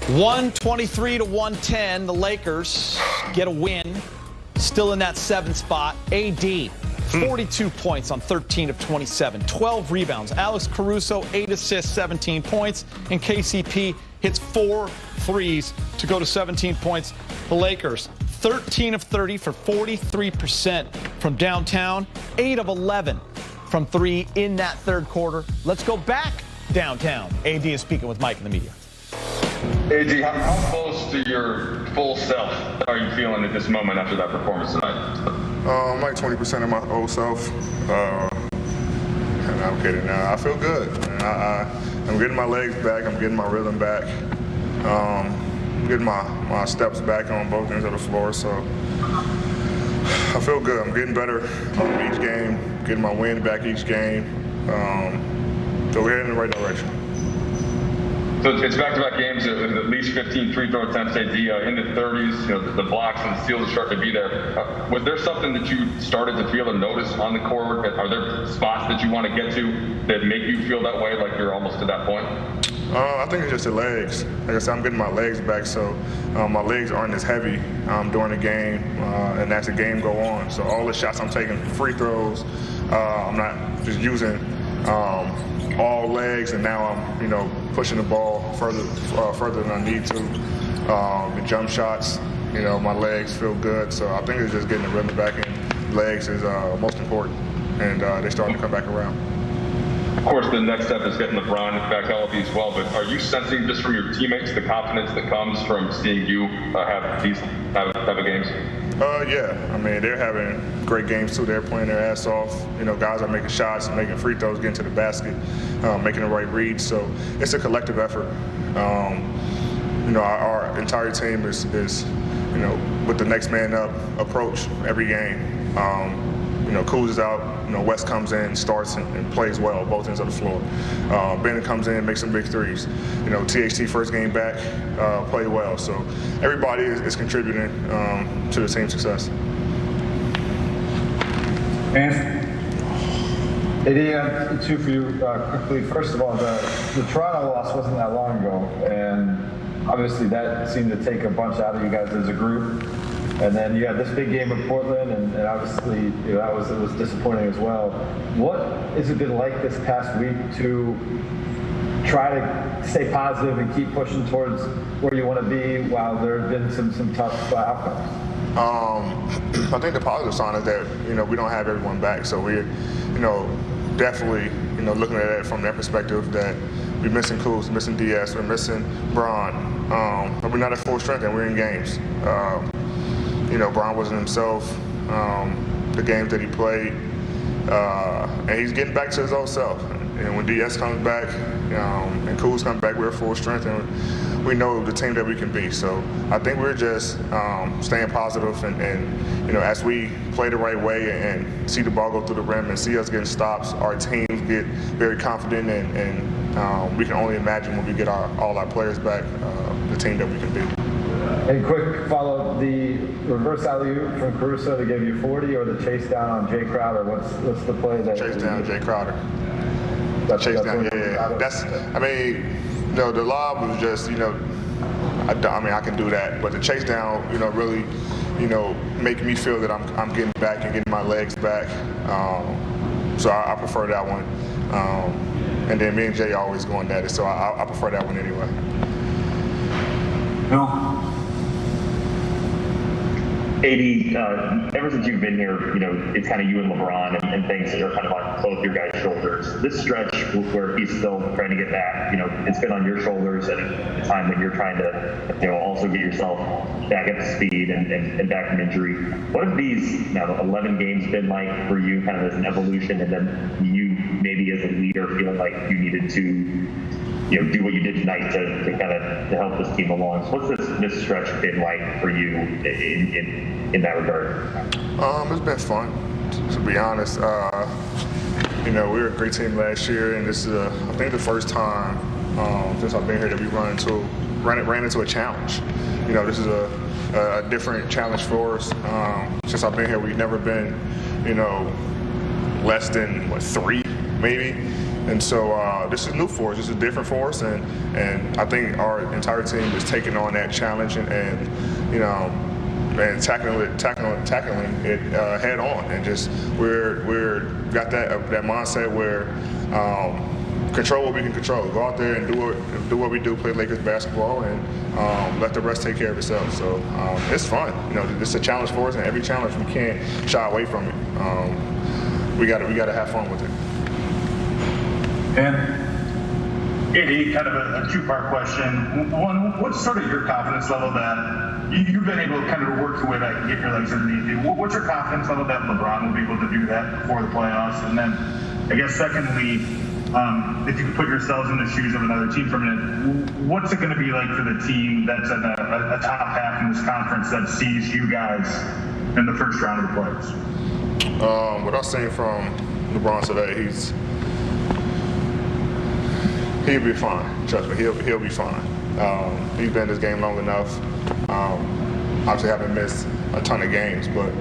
123 to 110. The Lakers get a win. Still in that 7th spot. AD, 42 points on 13 of 27. 12 rebounds. Alex Caruso, 8 assists, 17 points. And KCP hits 4 threes to go to 17 points. The Lakers, 13 of 30 for 43% from downtown. 8 of 11 from 3 in that 3rd quarter. Let's go back downtown. AD is speaking with Mike in the media. AD, how close to your full self are you feeling at this moment after that performance tonight? I'm like 20% of my old self. And I'm kidding now. I feel good. I'm getting my legs back. I'm getting my rhythm back. I'm getting my steps back on both ends of the floor. So I feel good. I'm getting better each game, getting my wind back each game. So we're heading in the right direction. So it's back-to-back games with at least 15 free throw attempts, AD, in the 30s. You know, the blocks and the steals are starting to be there. Was there something that you started to feel and notice on the court? Are there spots that you want to get to that make you feel that way, like you're almost to that point? I think it's just the legs. Like I said, I'm getting my legs back, so my legs aren't as heavy during the game, and as the game go on. So all the shots I'm taking, free throws, I'm not just using all legs, and now I'm, pushing the ball further than I need to. The jump shots, my legs feel good. So I think it's just getting the rhythm back in. Legs is most important, and they're starting to come back around. Of course, the next step is getting LeBron back healthy as well, but are you sensing just from your teammates the confidence that comes from seeing you have these type of games? Yeah. I mean, they're having great games too. They're playing their ass off. Guys are making shots, making free throws, getting to the basket, making the right reads. So it's a collective effort. Our entire team is with the next man up approach every game. Kuz is out. West comes in, starts and plays well both ends of the floor. Bennett comes in, makes some big threes. THT first game back, played well. So everybody is contributing to the team's success. And AD, 2 for you quickly. First of all, the Toronto loss wasn't that long ago, and obviously that seemed to take a bunch out of you guys as a group. And then you had this big game in Portland, and obviously it was disappointing as well. What has it been like this past week to try to stay positive and keep pushing towards where you want to be while there have been some tough outcomes? I think the positive sign is that we don't have everyone back, so we're definitely looking at it from that perspective that we're missing Kuz, missing DS, we're missing Bron, but we're not at full strength and we're in games. Bron wasn't himself, the games that he played, and he's getting back to his old self. And when DS comes back and Kuz comes back, we're at full strength and we know the team that we can be. So I think we're just staying positive and as we play the right way and see the ball go through the rim and see us getting stops, our teams get very confident and we can only imagine when we get all our players back, the team that we can be. And quick follow-up, the reverse alley-oop from Caruso to give you 40 or the chase down on Jay Crowder? What's the play that chase down Jay Crowder? Chase down, yeah. The lob was just, I can do that, but the chase down, really, make me feel that I'm getting back and getting my legs back. So I prefer that one. And then me and Jay always going at it, so I prefer that one anyway. No. AD, ever since you've been here, it's kind of you and LeBron and things that are kind of on both your guys' shoulders. This stretch where he's still trying to get back, it's been on your shoulders at a time when you're trying to, also get yourself back up to speed and back from injury. What have these 11 games been like for you, kind of as an evolution, and then you maybe as a leader feeling like you needed to do what you did tonight to kind of to help this team along? So what's this stretch been like for you in that regard? It's been fun, to be honest. We were a great team last year, and this is I think the first time since I've been here that we ran into a challenge. This is a different challenge for us. Since I've been here, we've never been less than 3 maybe. And so this is new for us. This is different for us, and I think our entire team is taking on that challenge and tackling it head on, and just we're got that mindset where control what we can control. Go out there and do what we do, play Lakers basketball, and let the rest take care of itself. So it's fun. This is a challenge for us, and every challenge we can't shy away from it. We got to have fun with it. And AD, kind of a two-part question. One, what's sort of your confidence level that you've been able to kind of work your way back and get your legs underneath you? What's your confidence level that LeBron will be able to do that before the playoffs? And then, I guess, secondly, if you could put yourselves in the shoes of another team for a minute, what's it going to be like for the team that's in a top half in this conference that sees you guys in the first round of the playoffs? What I was saying from LeBron today, he'll be fine. Trust me, he'll be fine. He's been in this game long enough. Obviously, haven't missed a ton of games, but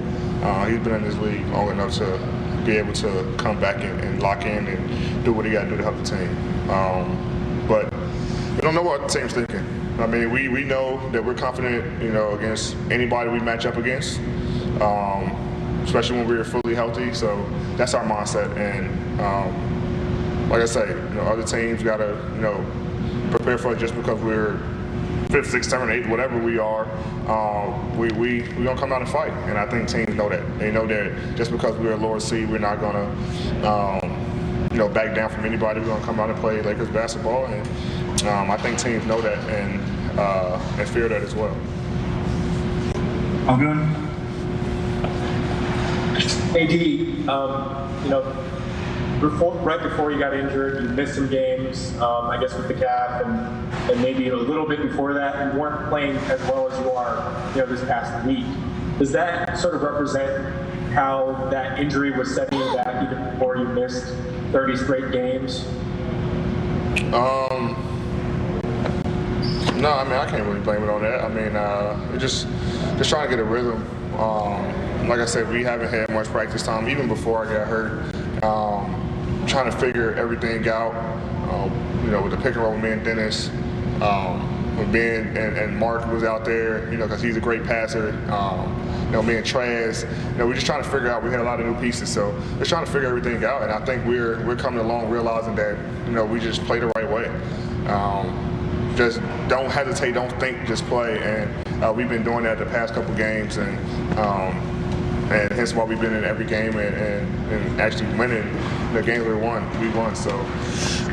he's been in this league long enough to be able to come back and lock in and do what he got to do to help the team. But we don't know what the team's thinking. I mean, we know that we're confident, against anybody we match up against. Especially when we're fully healthy, so that's our mindset. And like I say, other teams got to, prepare for it. Just because we're 5th, 6th, 7th, 8th, whatever we are, we gonna come out and fight. And I think teams know that. They know that just because we're a lower seed, we're not gonna, back down from anybody. We're gonna come out and play Lakers basketball, and I think teams know that and fear that as well. I'm good. AD, right before you got injured, you missed some games, I guess with the calf, and maybe a little bit before that, you weren't playing as well as you are, this past week. Does that sort of represent how that injury was setting you back even before you missed 30 straight games? No, I mean, I can't really blame it on that. I mean, just trying to get a rhythm. Like I said, we haven't had much practice time, even before I got hurt. Trying to figure everything out, with the pick and roll with me and Dennis, when Ben and Mark was out there, because he's a great passer. Me and Trez, we're just trying to figure out. We had a lot of new pieces, so we're trying to figure everything out. And I think we're coming along realizing that we just play the right way. Just don't hesitate, don't think, just play. And we've been doing that the past couple games, and hence why we've been in every game and actually winning the games we won. So,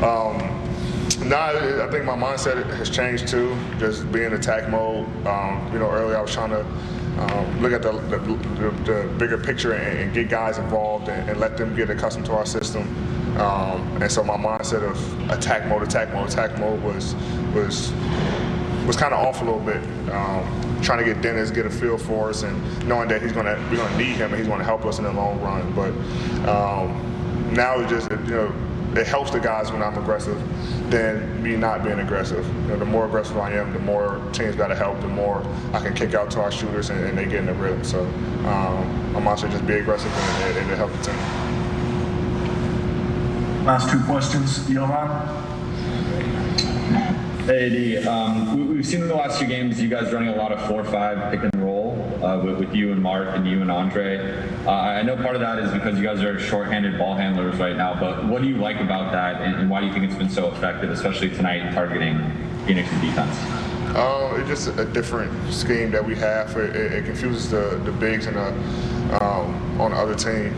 I think my mindset has changed too, just being in attack mode. Earlier I was trying to look at the bigger picture and get guys involved and let them get accustomed to our system. And so my mindset of attack mode was kind of off a little bit. Trying to get Dennis, get a feel for us, and knowing that we're gonna need him and he's gonna help us in the long run. But now it's just it helps the guys when I'm aggressive than me not being aggressive. The more aggressive I am, the more teams got to help, the more I can kick out to our shooters and they get in the rhythm. So I'm also just be aggressive and it help the team. Last two questions, Johan. Hey, AD, we've seen in the last few games you guys running a lot of 4-5 pick and roll with you and Mark and you and Andre. I know part of that is because you guys are short-handed ball handlers right now, but what do you like about that, and why do you think it's been so effective, especially tonight targeting Phoenix's defense? It's just a different scheme that we have. It confuses the bigs and on the other team.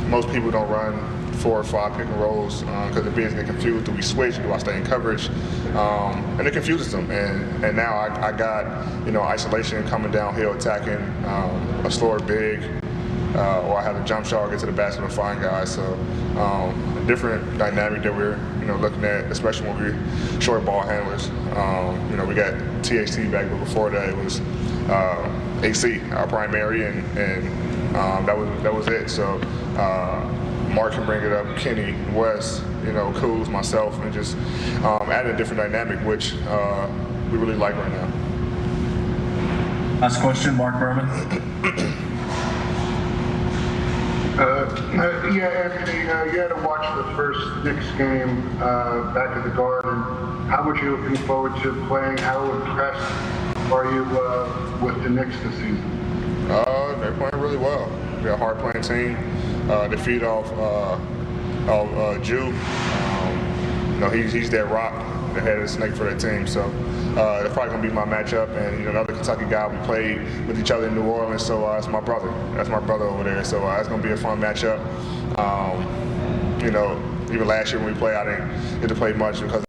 Most people don't run 4 or 5 pick and rolls because the bigs get confused. Do we switch? Do I stay in coverage? And it confuses them. And now I got isolation coming downhill, attacking a slower big, or I have a jump shot, get to the basket and find guys. So a different dynamic that we're looking at, especially when we're short ball handlers. We got THT back, but before that it was AC, our primary, and that was it. So Mark can bring it up, Kenny, Wes, Kuz, myself, and just adding a different dynamic, which we really like right now. Last question, Mark Berman. Yeah, Anthony, you had to watch the first Knicks game back at the Garden. How much are you looking forward to playing? How impressed are you with the Knicks this season? They're playing really well. They're a hard-playing team. They feed off Jew. He's their rock, the head of the snake for their team. So they're probably going to be my matchup. And another Kentucky guy, we played with each other in New Orleans, so that's my brother. That's my brother over there. So it's going to be a fun matchup. Even last year when we played, I didn't get to play much because